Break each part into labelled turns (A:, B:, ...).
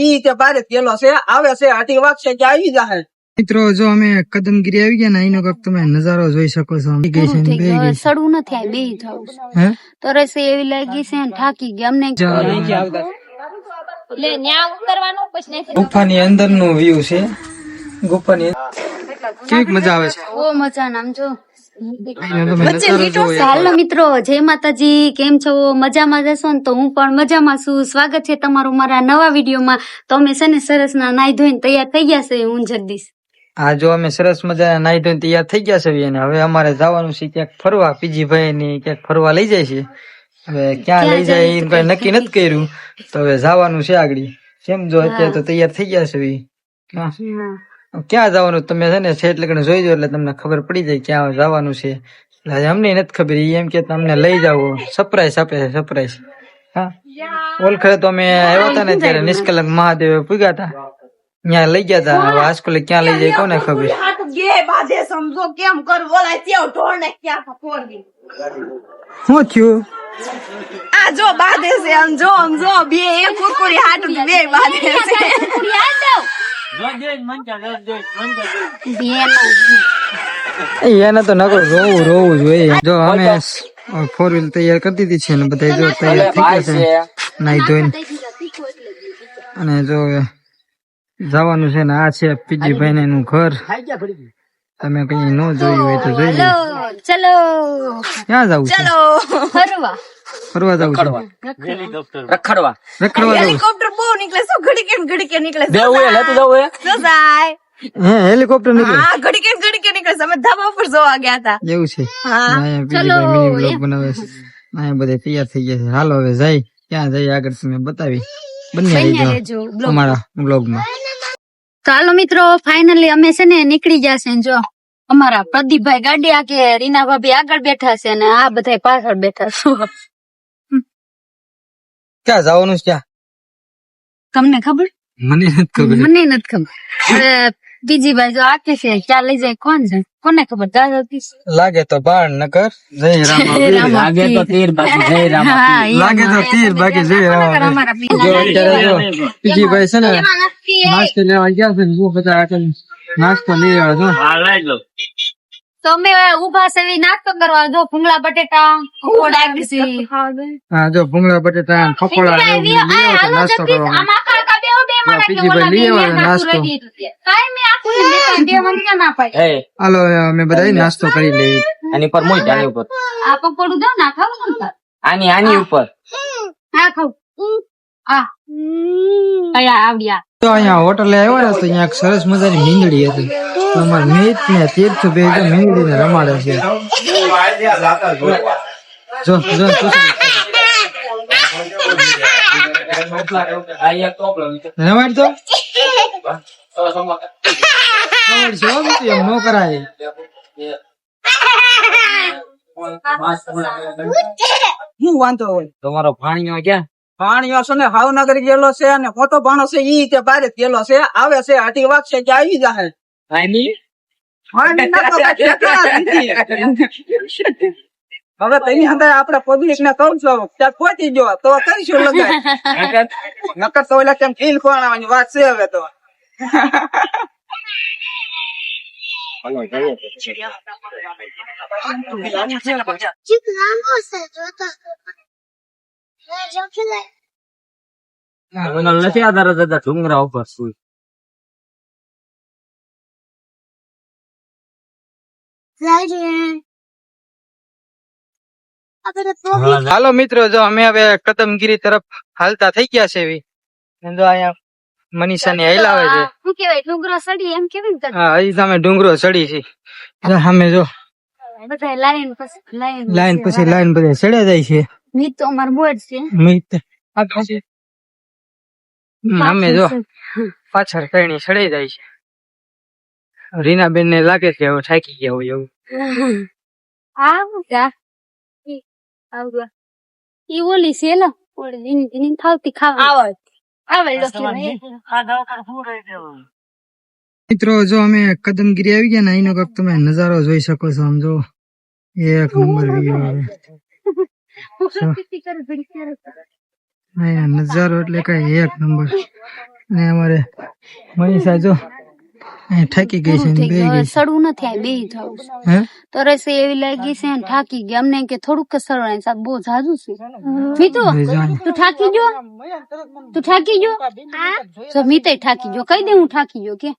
A: ઈ તે બારે ગયેલો છે, આવે છે, આટી વાગશે કે આવી જાય.
B: મિત્રો જો અમે કદમગીરી આવી ગયા ને એનો કંઈક તમે નજારો જોઈ શકો છો.
C: સડવું નથી આ બે થયું તરસ એવી લાગી છે ને થાકી ગયા અમને.
B: ગુફાની અંદર નું વ્યૂ છે. ગુફાની કેવી મજા આવે છે.
C: બહુ મજા નામ જો. હાલો મિત્રો, જય માતાજી, કેમ છો? મજામાં જશો ને? તો હું પણ મજામાં છું. સ્વાગત છે તમારું મારા નવા વિડીયોમાં. તો અમે છે ને સરસ ના નાઈ ધોઈને તૈયાર થઈ ગયા છે. હું જગદીશ
B: આ જો અમે સરસ મજા નાઈ ધોઈને તૈયાર થઈ ગયા છે અને હવે અમારે જવાનું છે ક્યાંક ફરવા. પીજીભાઈ ની ક્યાંક ફરવા લઈ જાય છે. હવે ક્યાં લઈ જાય એ કઈ નક્કી નથી કર્યું, તો હવે જવાનું છે આગળ. કેમ જો અત્યારે તો તૈયાર થઈ ગયા છે. ક્યાં જવાનું તમે છે ને સેટ લગન જોઈ દો એટલે તમને ખબર પડી જાય ક્યાં જવાનું છે. અમને નથી ખબર, એમ કે તમને લઈ જાવ, સરપ્રાઈઝ આપે છે, સરપ્રાઈઝ. હા, ઓળખે તો અમે આવ્યા હતા ને ત્યારે નિષ્કલંક મહાદેવ પૂગ્યા હતા, ત્યાં લઈ ગયા હતા. હવે આજકાલ ક્યાં લઈ જાય કોને ખબર.
A: સમજો કેમ કર બોલાય તેવ ઢોળ ને ક્યાં ફોરવી.
B: શું થયું?
A: આ જો બાધે છે, આમ જો બે એક કુરકુરી હાટ બે બાધે છે.
B: એને તો નકર રોવું જોઈએ. જો અમે ફોર વ્હીલ તૈયાર કરી દીધી છે ને બધા જો તૈયાર થઈ ગયા છે નાઈ ધોઈને. અને જો જવાનું છે ને આ છે પીજીભાઈ ને એનું ઘર. તમે કઈ ન જોયું હોય તો જોઈ લો.
C: ચલો
B: ક્યાં જવું છે?
C: ફરવા
B: જવું છે.
A: રખડવા હેલિકોપ્ટર બહુ નીકળે છે, ઘડી કે નીકળે છે.
B: હેલિકોપ્ટર નીકળે?
A: હા, ઘડી કે નીકળે છે. અમે ધાબા ઉપર જોવા ગયા હતા.
B: એવું છે. મિની બ્લોગ બનાવે છે. આ બધા તૈયાર થઈ ગયા છે. હાલો હવે જાય. ક્યાં જાય આગળ તમે બતાવી બંને અમારા બ્લોગ માં.
C: ચાલો મિત્રો, ફાઇનલી અમે છે ને નીકળી ગયા છે. જો અમારા પ્રદીપભાઈ ગાડી આગે, રીના ભાભી આગળ બેઠા છે ને આ બધા પાછળ બેઠા છે.
B: ક્યાં જવાનું છે? ક્યાં
C: તમને ખબર?
B: મને નથી ખબર.
C: મને નથી ખબર. બીજીભાઈ જો આકે છે, ક્યાં લઈ જાય કોણ છે, કોને ખબર?
B: લાગે તો બાણ નકર જય રામ. લાગે તો તીર બાકી જય રામ. લાગે તો તીર બાકી જય રામ. જો અત્યારે જો બીજીભાઈ છે ને નાસ્તો લેવા ગયા છે. જો બધા નાસ્તો લઈ આવ્યા છો.
C: તો અમે ઉભા છે નાસ્તો કરવા. જો ભૂંગળા બટેટા, પકોડા,
B: હા જો ભૂંગળા બટેટા પકોડા નાસ્તો કરવા. હાલો અમે બધા નાસ્તો કરી લઈએ.
D: આની પર મોઈ આની ઉપર
C: આ પકોડું દો ના ખાવ
D: આની ઉપર
C: હા ખાવ આ આવડ્યા.
B: તો અહીંયા હોટલે આવ્યા ને તો અહીંયા એક સરસ મજાની મીંદડી હતી. અમારે મિત ને તીર્થ બે મીંદડી ને રમાડે છે. જો રમાડ તો એમ નો કરાય.
A: શું વાંધો હોય?
D: તમારો ભાણિયો ક્યાં?
A: ભાણિયો છે ને ભાવનગર ગયેલો છે અને મોટો ભાણો છે ઈ તે બારે ગયેલો છે, આવે છે, આટી વાગશે કે આવી જાય. હવે તેની અંદર આપડે પબ્લિક ને કહું છું ત્યાં પહોંચી ગયો તો કરીશું લગાય. નકર તો ઓલા કેમ ફીલ ખોવાવાની વાત છે. હવે તો
D: નથી આધાર દાદા ડુંગરા ઉપર સુઈ.
B: હાલો મિત્રો, જો અમે હવે કદમગીરી તરફ હાલતા થઈ ગયા છે. જો અહીંયા મનીષા ની હેલાવે છે.
C: શું કેવાય ડુંગરો સડી એમ કેવી રીતે?
B: હા, અહીં સામે ડુંગરો સડી છે. સામે જો
C: બધા લાઈન
B: પછી લાઈન બધા સડ્યા જાય છે.
C: મીત તો અમાર બોર્ડ છે.
B: મીત અમે જો પાછળ કઈ સડાઈ જાય છે. રીનાબેન ને લાગે છે હવે થાકી ગયા હોય એવું.
C: ઈ ઓલી છે ને ઓલી ખાવતી ખાવા આવે.
B: મિત્રો જો અમે કદમગીરી આવી ગયા ને એનો કંઈક તમે નજારો જોઈ શકો છો. આમ જો એક નંબર વ્યૂ નજારો એટલે કઈ એક નંબર. ને અમારે મનીષા જો અહીં થાકી ગઈ છે ને બેહી ગઈ છે.
C: સડવું નથી આ બે જવું
B: હે
C: તરસે એવી લાગી છે ને થાકી ગયા અમને કે થોડુંક સડવાય સાહેબ બહુ જાજુ છે મીતુ તું થાકી ગયો તો મીતે થાકી ગયો કહી દે હું થાકી ગયો કે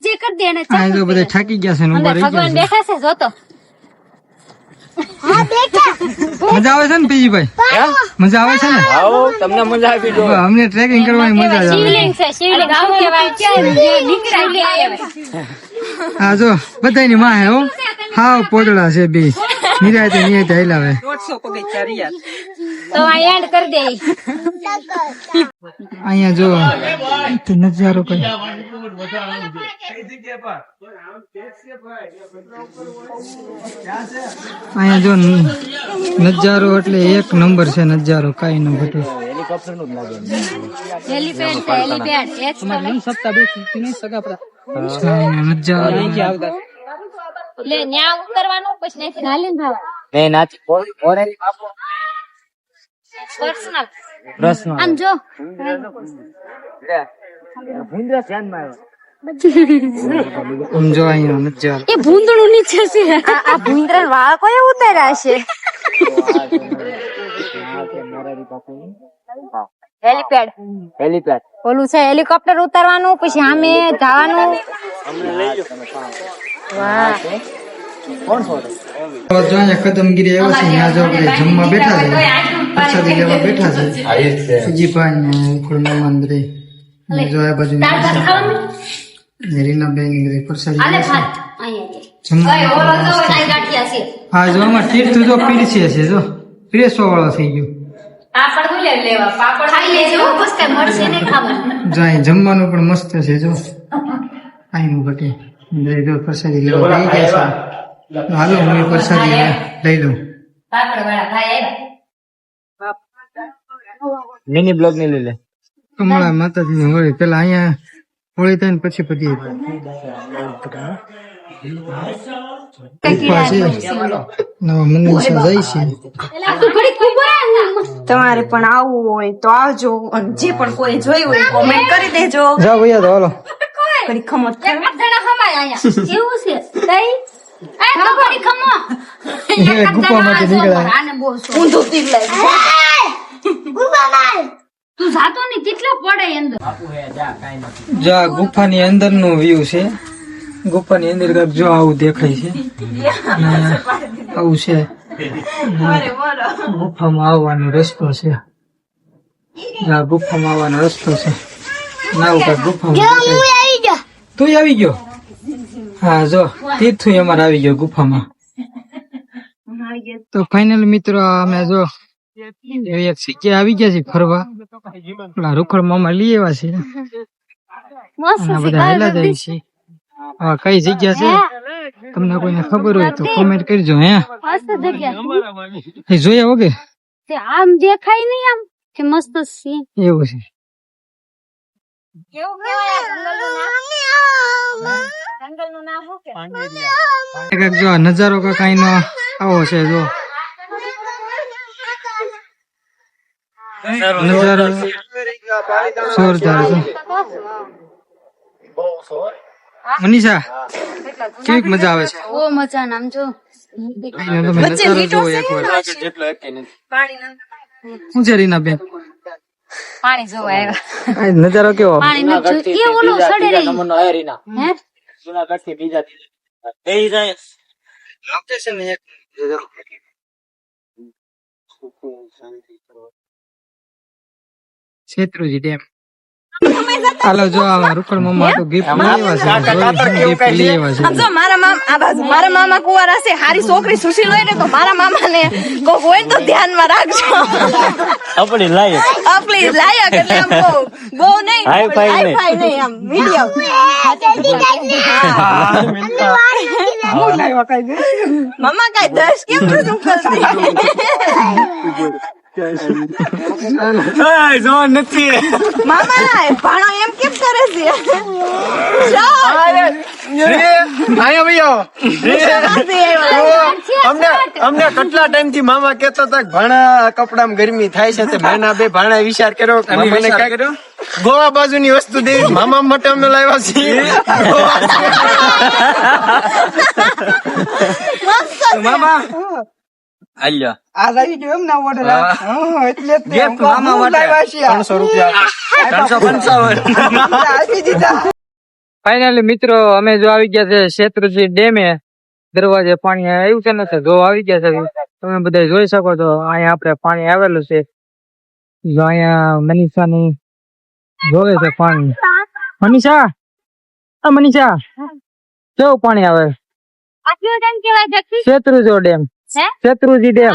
C: જે કર દે ને
B: આ જો બધા થાકી ગયા છે ને ઉભા રહી ગયા
C: ભગવાન બેઠા છે જોતો
B: છે મજા આવે છે ને પીજીભાઈ મજા આવે છે ને
D: આવો તમને મજા આવી જો
B: અમને ટ્રેકિંગ કરવાની મજા જ આવે
C: શિવલિંગ છે શિવલિંગ આવું કહેવાય છે નીકળાય
B: હા જો બધાની માં હે હો હાવ પોદળા છે બે નિરાતે હલાવે
A: 150 પગથિયા રહ્યા છે.
C: તો આ એન્ડ કરી દે
B: અહીંયા જો તો નજારો કઈ અહીંયા જો નજારો એટલે એક નંબર છે નજારો કઈ ન ઘટે
C: હેલીપેડ એચ
B: નજારો
C: લે ન્યા ઉતરવાનું પછી નથી હાલીને ભાવ
D: ને નાચી ઓરેન્જ
C: પર્સનલ
D: પ્રશ્ન
C: આમ જો
D: ભૂંદરા ધ્યાનમાં
B: આમ જો અહીંયા નજારો
C: એ ભૂંદડું નીચે છે આ ભૂંદરા વાળ કોઈ ઉતાર્યા છે હેલીપેડ
D: હેલીપેડ
C: ઓલું છે હેલિકોપ્ટર ઉતારવાનું પછી સામે જવાનું વાહ
B: જો અહીંયા કદમગીરી આવ્યો છે ત્યાં જો આપણે જમવા બેઠા છે પ્રસાદી લેવા બેઠા છે સુજીભાઈ ને ઉખડમાં મંદિરે ને જો આ બાજુ ને રીનાબેન ને પ્રસાદી લે છે જમવા હા જો આમાં તીર્થ જો પીરસે છે જો પીરસવા વાળો થઈ ગયો જો અહીં જમવાનું પણ મસ્ત છે જો કાંઈ નું ઘટે જો પ્રસાદી લેવા લઈ ગયા છે હાલો હું પ્રસાદી લઈ લઉં
D: મિની બ્લોગ ને લઈ લે
B: કમળા માતાજી ની હોળી પેલા અહીંયા હોળી થાય ને પછી પતી ઉભા છે નવા મનીષા જાય છે
E: તમારે પણ આવવું હોય તો આવજો અને જે પણ કોઈ જોયું હોય કોમેન્ટ કરી દેજો
B: જાઓ ભૈયા તો હાલો
E: કરી ખમત
C: એવું છે કઈ
B: એ ગુફામાંથી નીકળ્યા
C: આને બહુ શોખ.
E: ઊંધું તીર લાગ્યું
C: તું જાતો નહીં કેટલા પડે અંદર
B: જો આ ગુફાની અંદર નું વ્યૂ છે ગુફાની અંદર કાંઈક જો આવું દેખાય છે અને આવું છે ગુફામાં આવવાનો રસ્તો છે આ ગુફામાં આવવાનો રસ્તો છે નાવ કાંઈક ગુફામાં દેખાય. તું આવી ગયો હા જો તીર્થું અમારે આવી ગયો ગુફામાં તો ફાઇનલ મિત્રો અમે જો એવી એક જગ્યાએ આવી ગયા છે ફરવા પેલા રૂખડ મામા લઈ આવ્યા છે
C: મસ્ત
B: અને બધા હેલા જાય છે હા કઈ જગ્યા છે તમને કોઈને ખબર હોય તો કોમેન્ટ કરજો હે
C: મસ્ત જગ્યા
B: એ જોયા વગર
C: તે આમ દેખાય નહીં આમ કે મસ્ત છે
B: એવું છે કાંઈક જો આ નજારો કઈ નો આવો છે જો નજારો જોરદાર છે મનીષા કેવી મજા આવે છે
C: બહુ મજા નામ જો
B: અહીંનો તમે નજારો જોવો એકવાર શું છે રીનાબેન
C: પાણી જોવા આવ્યા
B: આ નજારો કેવો
C: પાણી નથી એ ઓલો સડે રહી હે
D: જુનાગઢ થી બીજા બેહી જાય
B: લોકેશન એક શેત્રુજી ડેમ હાલો જો આ રૂકડ મમ્મા તો ગિફ્ટ લઈ આવ્યા છે ગિફ્ટ લઈ આવ્યા છે
E: જો મારા મામા કુંવારા છે હારી છોકરી સુશીલ હોય ને તો મારા મામા ને કોઈ હોય ને તો ધ્યાનમાં રાખજો
D: આપણી લાયક
E: આપણી લાયક એટલે આમ બહુ નહીં
D: હાઈ ફાઈ
E: નહીં આમ મીડિયમ મમ્મા કઈ દસ કેમ તું કરતી મામા ભાણો એમ કેમ કરે છે
F: અમને કેટલા ટાઈમ થી મામા કેતા હતા કે ભાણા કપડામાં ગરમી થાય છે તે ભાઈના બે ભાણા વિચાર કર્યો કે મામાને કાંઈક ગોવા બાજુની વસ્તુ દેવી મામા માટે અમે લાવ્યા છીએ
B: મામા
D: આલ્યો
A: આ લાવી ગયો એમ ના ઓર્ડર એટલે જ તે
B: gift મામા માટે
A: લાવ્યા છીએ.
F: 300 રૂપિયા
D: 355
A: આપી દીધા.
B: ફાઇનલી મિત્રો અમે જો આવી ગયા છે શેત્રુંજી ડેમે દરવાજે પાણી આવ્યું છે ને તો જો આવી ગયા છે તમે બધા જોઈ શકો છો અહીંયા આપણે પાણી આવેલું છે જો અહીંયા મનીષાની જોવે છે પાણી મનીષા મનીષા કેવું પાણી આવે શેત્રુંજી ડેમ શેત્રુંજી ડેમ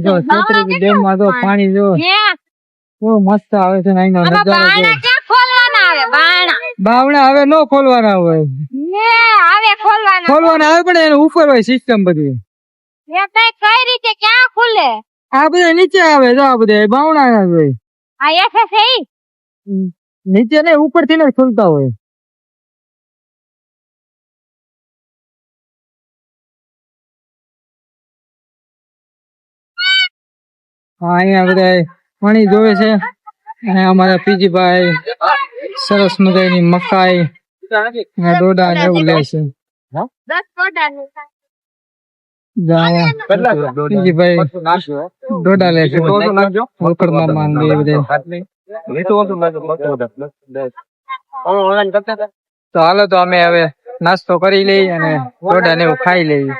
B: જો શેત્રુંજી ડેમ માં જો પાણી જો બહુ મસ્ત આવે છે ને અહીંનો નજારો જો. બાવણા હવે નો ખોલવાના હોય ખોલવાના આવે પણ એનું ઉપર હોય સિસ્ટમ બધી
C: કઈ રીતે ક્યાં ખુલે
B: આ બધા નીચે આવે જો આ બધા બાવણા ના હોય
C: આ એસએસઈ
B: નીચે ને ઉપર થી ને ખુલતા હોય અહીંયા બધા પાણી જોવે છે અને અમારા પીજીભાઈ સરસ મજાની મકાઈ અને ડોડા ને એવું લે છે
C: 10 ફોટાનું
B: પીજીભાઈ ડોડા લે છે રોકડ મામા ને એ બધે તો હાલો તો અમે હવે નાસ્તો કરી લઈ અને ડોડા ને એવું ખાઈ લઈએ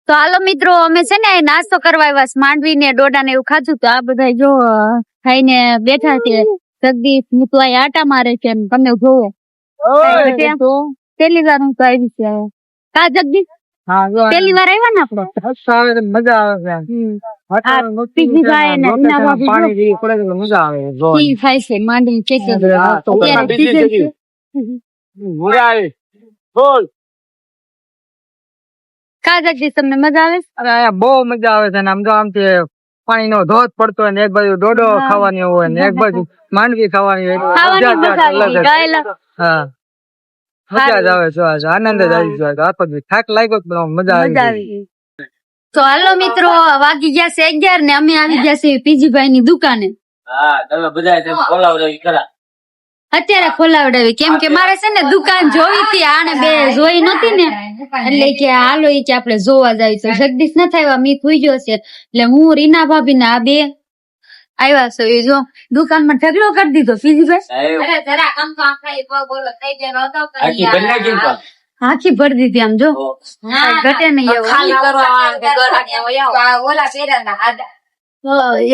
C: તો હાલો મિત્રો અમે છે ને નાસ્તો કરવા આવ્યા માંડવી ને ડોડા ને એવું ખાધું તો આ બધા જો ખાઈને બેઠા છે જગદીશ મીતુ આ આટા મારે છે ને તમે જોવો પહેલી વાર હું તો આવી છે કા જગદીશ
B: હા જો
C: પહેલી વાર આવ્યા ને આપડે
B: આવે તો મજા આવે છે
C: પીજીભાઈ ને રીના ભાભી
B: પાણી જેવી પડે તો મજા આવે જો
C: ઈ ખાય છે માંડવી છે કે અત્યારે season છે. કા જગદીશ તમને મજા આવે છે?
B: અરે અહીંયા બહુ મજા આવે છે ને આમ જો આમથી પાણીનો ધોધ પડતો હોય ને એક બાજુ ડોડો ખાવાની હોય ને એક બાજુ માંડવી ખાવાની હોય
C: ખાવાની
B: મજા જ
C: મજા
B: અલગ
C: આવી
B: જ.
C: ગાયલા
B: હા મજા જ આવે જો આનંદ જ આવી જાય આખો દી થાક લાગ્યો તો પણ મજા આવી
C: મજા
B: ગઈ.
C: આવી તો હાલો મિત્રો વાગી ગયા છે 11 ને અમે આવી ગયા છે પીજીભાઈ ની દુકાને
D: હા તમે બધા તેમ બોલાવડાવી કરા
C: અત્યારે ખોલાવડાવી કેમ કે મારે છે ને દુકાન જોવી હતી આને બે જોઈ નતી ને એટલે કે હાલો ઈ કે આપણે જોવા જાય તો જગદીશ ન થાય મી થઈ ગયો છે એટલે હું રીના ભાભી ને આ બે આવ્યા છે એ જો દુકાનમાં ઢગલો કરી દીધો પીજીભાઈ
D: આખી બંને કેમ પણ
C: આખી ભરી દીધી આમ જો ઘટે નહીં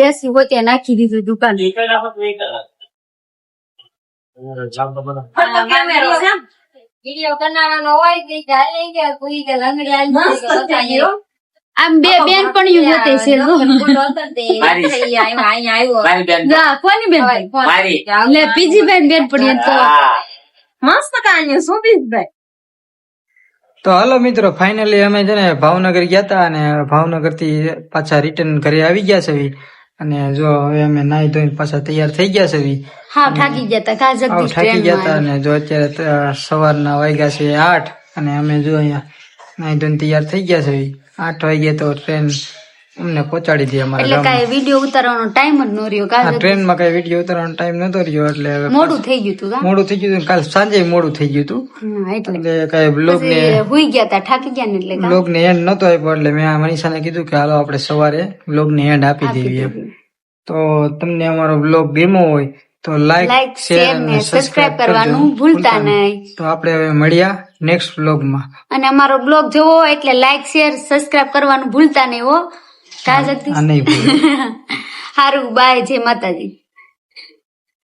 C: એસી હોતે નાખી દીધું દુકાન આમ બે બેન પણ હોતે છે જો. જા, કોની બેન
D: મારી
C: એટલે પીજીભાઈ બેન પડી તો
E: મસ્ત કાંઈ શું પીસભાઈ
B: તો હાલો મિત્રો ફાઇનલી અમે છે ને ભાવનગર ગયા હતા અને ભાવનગર થી પાછા રિટર્ન ઘરે આવી ગયા છે અને જો હવે અમે નાઈ ધોઈને પાછા તૈયાર થઈ ગયા છે
C: હા થાકી ગયા તા કા જગદીશ
B: થાકી ગયા હતા
C: ટ્રેનમાં
B: અને જો અત્યારે સવારના વાગ્યા છે 8 અને અમે જો અહીંયા નાઈ ધોઈને તૈયાર થઈ ગયા છે 8 વાગ્યે તો ટ્રેન અમને પહોંચાડી દી અમારા
C: એટલે
B: ગામમાં.
C: કાંઈ વિડીયો ઉતારવાનો ટાઈમ જ ન રહ્યો કા
B: હા, ટ્રેનમાં કઈ વિડીયો ઉતારવાનો ટાઈમ નતો રહ્યો એટલે હવે
C: મોડું થઈ ગયું તું કા
B: મોડું થઈ ગયું હતું. કાલ સાંજે મોડું થઈ ગયું હતું
C: હા, એટલે
B: એટલે કઈ બ્લોગ ને
C: પછી હુઈ ગયા તા થાકી ગયા ને એટલે કા
B: બ્લોગ ને એન્ડ નતો આપ્યો એટલે મેં આ મનીષાને કીધું કે હાલો આપણે સવારે બ્લોગ ને એન્ડ આપી દઈએ એમ. તો તમને અમારો બ્લોગ ગમ્યો હોય તો
C: લાઈક
B: લાઈક
C: શેર
B: શેર
C: ને
B: અને
C: સબસ્ક્રાઇબ
B: સબસ્ક્રાઇબ
C: કરવાનું ભૂલતા નહીં
B: તો આપણે હવે મળ્યા નેક્સ્ટ બ્લોગમાં.
C: અને અમારો બ્લોગ જોવો એટલે લાઈક શેર સબસ્ક્રાઇબ કરવાનું ભૂલતા નહીં હો કા જગદીશ
B: આ નહીં ભૂલ.
C: હારું બાય જય માતાજી.